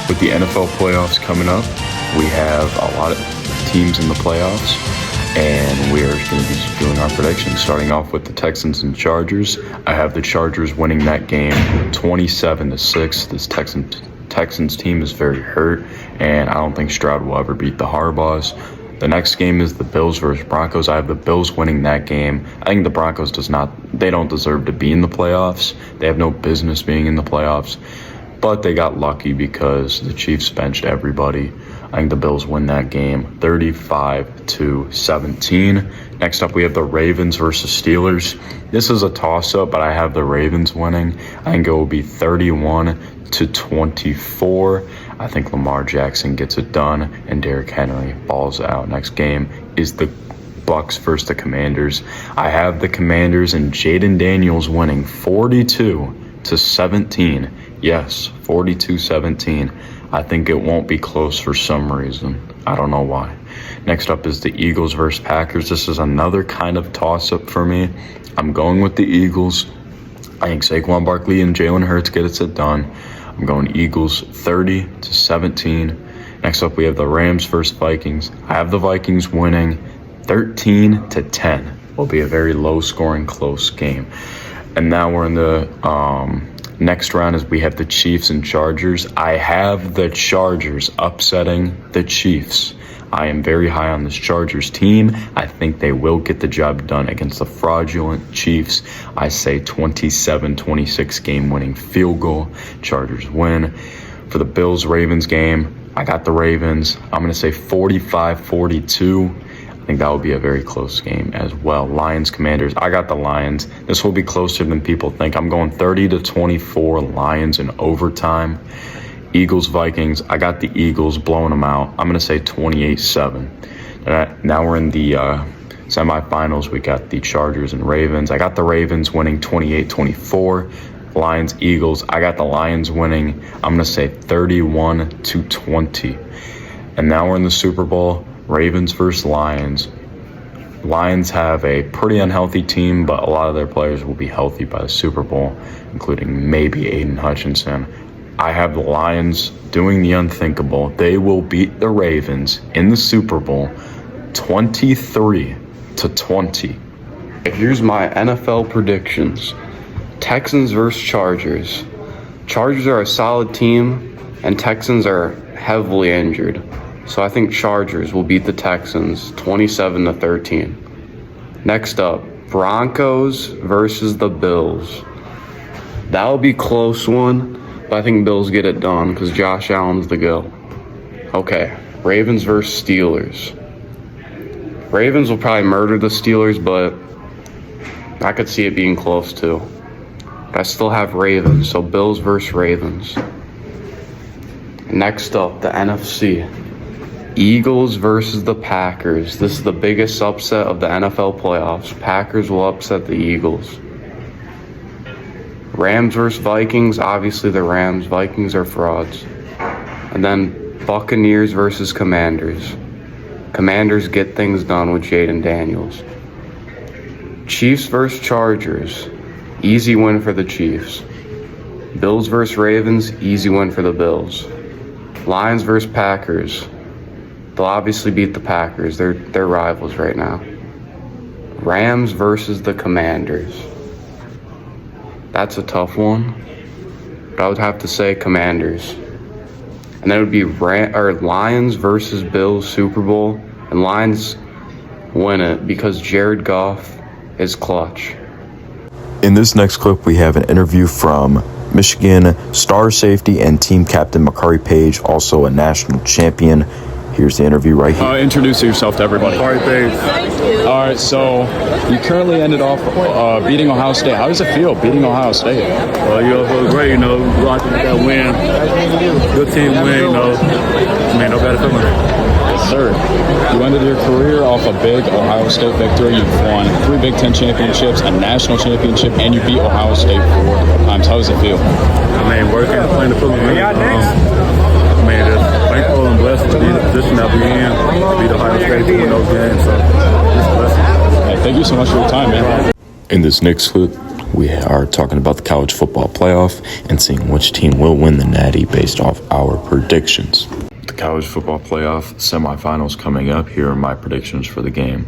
With the NFL playoffs coming up, we have a lot of teams in the playoffs, and we are going to be doing our predictions. Starting off with the Texans and Chargers. I have the Chargers winning that game 27-6. This Texans team is very hurt, and I don't think Stroud will ever beat the Harbaughs. The next game is the Bills versus Broncos. I have the Bills winning that game. I think the Broncos they don't deserve to be in the playoffs. They have no business being in the playoffs. But they got lucky because the Chiefs benched everybody. I think the Bills win that game 35-17. Next up, we have the Ravens versus Steelers. This is a toss-up, but I have the Ravens winning. I think it will be 31-24. I think Lamar Jackson gets it done, and Derrick Henry balls out. Next game is the Bucks versus the Commanders. I have the Commanders and Jaden Daniels winning 42-17. Yes, 42-17. I think it won't be close for some reason. I don't know why. Next up is the Eagles versus Packers. This is another kind of toss-up for me. I'm going with the Eagles. I think Saquon Barkley and Jalen Hurts get it done. I'm going Eagles 30-17. Next up, we have the Rams versus Vikings. I have the Vikings winning 13-10. Will be a very low-scoring, close game. And now we're in the next round as we have the Chiefs and Chargers. I have the Chargers upsetting the Chiefs. I am very high on this Chargers team. I think they will get the job done against the fraudulent Chiefs. I say 27-26 game-winning field goal. Chargers win. For the Bills-Ravens game, I got the Ravens. I'm going to say 45-42. I think that will be a very close game as well. Lions-Commanders, I got the Lions. This will be closer than people think. I'm going 30-24 Lions in overtime. Eagles-Vikings, I got the Eagles blowing them out. I'm going to say 28-7. Now we're in the semifinals. We got the Chargers and Ravens. I got the Ravens winning 28-24. Lions-Eagles, I got the Lions winning. I'm going to say 31-20. And now we're in the Super Bowl. Ravens versus Lions. Lions have a pretty unhealthy team, but a lot of their players will be healthy by the Super Bowl, including maybe Aiden Hutchinson. I have the Lions doing the unthinkable. They will beat the Ravens in the Super Bowl 23-20. Here's my NFL predictions. Texans versus Chargers. Chargers are a solid team, and Texans are heavily injured. So I think Chargers will beat the Texans 27-13. Next up, Broncos versus the Bills. That'll be a close one. But I think Bills get it done because Josh Allen's the GOAT. Okay, Ravens versus Steelers. Ravens will probably murder the Steelers, but I could see it being close too. But I still have Ravens, so Bills versus Ravens. Next up, the NFC. Eagles versus the Packers. This is the biggest upset of the NFL playoffs. Packers will upset the Eagles. Rams versus Vikings, obviously the Rams. Vikings are frauds. And then Buccaneers versus Commanders. Commanders get things done with Jaden Daniels. Chiefs versus Chargers. Easy win for the Chiefs. Bills versus Ravens, easy win for the Bills. Lions versus Packers. They'll obviously beat the Packers. They're rivals right now. Rams versus the Commanders. That's a tough one, but I would have to say Commanders. And then it would be Lions versus Bills Super Bowl, and Lions win it because Jared Goff is clutch. In this next clip, we have an interview from Michigan star safety and team captain Makari Page, also a national champion. Here's the interview right here. Introduce yourself to everybody. Makari Page. All right, so you currently ended off beating Ohio State. How does it feel beating Ohio State? It feels great, Locked in that win. Good team win, no better feeling. Yes, sir. You ended your career off a big Ohio State victory. You've won 3 Big Ten championships, a national championship, and you beat Ohio State 4 times. How does it feel? Working, playing the football. Just thankful and blessed to be in the position that we're in, to beat Ohio State to win those games. So, just blessed. Thank you so much for your time, man. In this next clip, We are talking about the college football playoff and seeing which team will win the Natty based off our predictions. The college football playoff semifinals coming up. Here are my predictions for the game.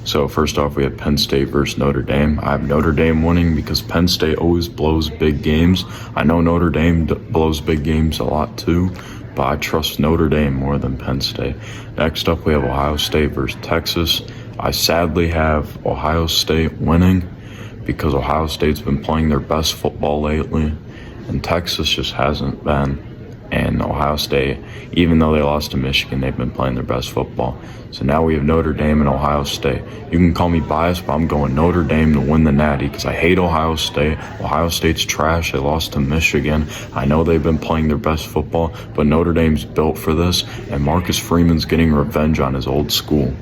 So first off, we have Penn State versus Notre Dame. I have Notre Dame winning because Penn State always blows big games. I know Notre Dame blows big games a lot too, but I trust Notre Dame more than Penn State. Next up, we have Ohio State versus Texas. I sadly have Ohio State winning because Ohio State's been playing their best football lately, and Texas just hasn't been. And Ohio State, even though they lost to Michigan, they've been playing their best football. So now we have Notre Dame and Ohio State. You can call me biased, but I'm going Notre Dame to win the Natty because I hate Ohio State. Ohio State's trash. They lost to Michigan. I know they've been playing their best football, but Notre Dame's built for this, and Marcus Freeman's getting revenge on his old school.